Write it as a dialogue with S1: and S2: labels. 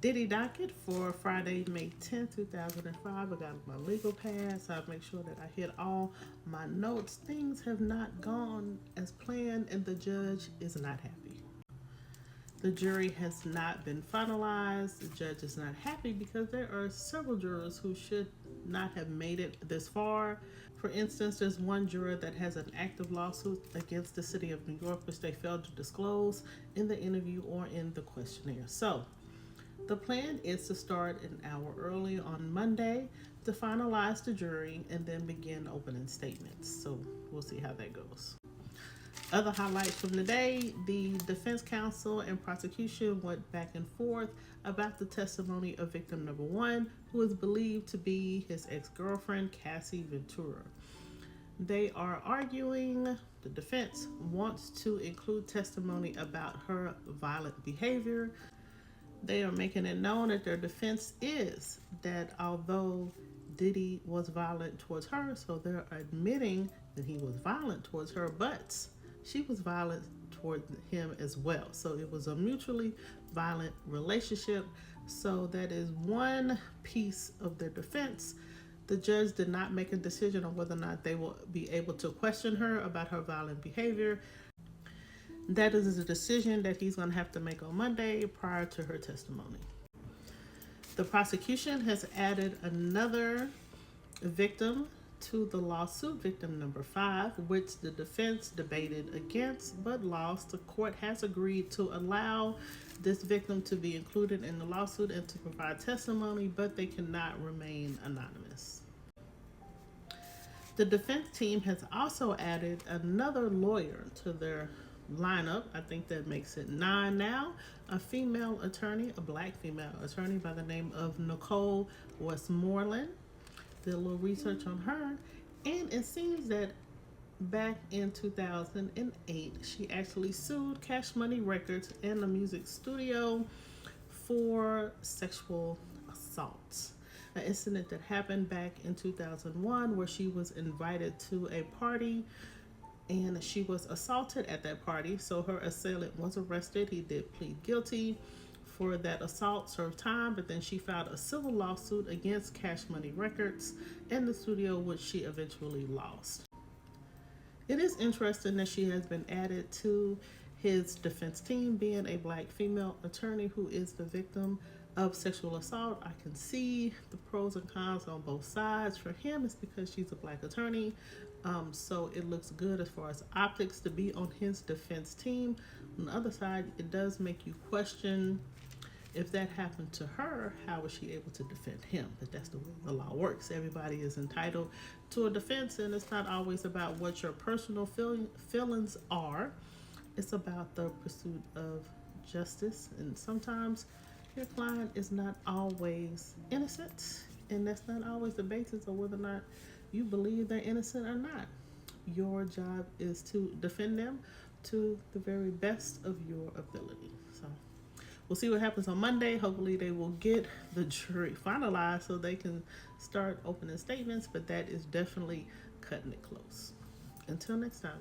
S1: Diddy Docket for Friday, May 10th, 2005. I got my legal pass. I make sure that I hit all my notes. Things have not gone as planned, and the judge is not happy. The jury has not been finalized. The judge is not happy because there are several jurors who should not have made it this far. For instance, there's one juror that has an active lawsuit against the city of New York, which they failed to disclose in the interview or in the questionnaire. So, the plan is to start an hour early on Monday to finalize the jury and then begin opening statements. So, we'll see how that goes. Other highlights from the day: the defense counsel and prosecution went back and forth about the testimony of victim number one, who is believed to be his ex-girlfriend, Cassie Ventura. They are arguing, the defense wants to include testimony about her violent behavior. They are making it known that their defense is that although Diddy was violent towards her, so they're admitting that he was violent towards her, but she was violent toward him as well. So it was a mutually violent relationship. So that is one piece of their defense. The judge did not make a decision on whether or not they will be able to question her about her violent behavior. That is a decision that he's going to have to make on Monday prior to her testimony. The prosecution has added another victim to the lawsuit, victim number 5, which the defense debated against but lost. The court has agreed to allow this victim to be included in the lawsuit and to provide testimony, but they cannot remain anonymous. The defense team has also added another lawyer to their lineup. I think that makes it 9 now. A female attorney, a black female attorney by the name of Nicole Westmoreland. Did a little research on her, and it seems that back in 2008 she actually sued Cash Money Records and the music studio for sexual assault. An incident that happened back in 2001 where she was invited to a party and she was assaulted at that party. So her assailant was arrested. He did plead guilty for that assault, served time, but then she filed a civil lawsuit against Cash Money Records and the studio, which she eventually lost. It is interesting that she has been added to his defense team, being a black female attorney who is the victim of sexual assault. I can see the pros and cons on both sides. For him, it's because she's a black attorney, so it looks good as far as optics to be on his defense team. On the other side, it does make you question, if that happened to her, how was she able to defend him? But that's the way the law works. Everybody is entitled to a defense, and it's not always about what your personal feelings are. It's about the pursuit of justice, and sometimes your client is not always innocent, and that's not always the basis of whether or not you believe they're innocent or not. Your job is to defend them to the very best of your ability. So we'll see what happens on Monday. Hopefully they will get the jury finalized so they can start opening statements, but that is definitely cutting it close. Until next time.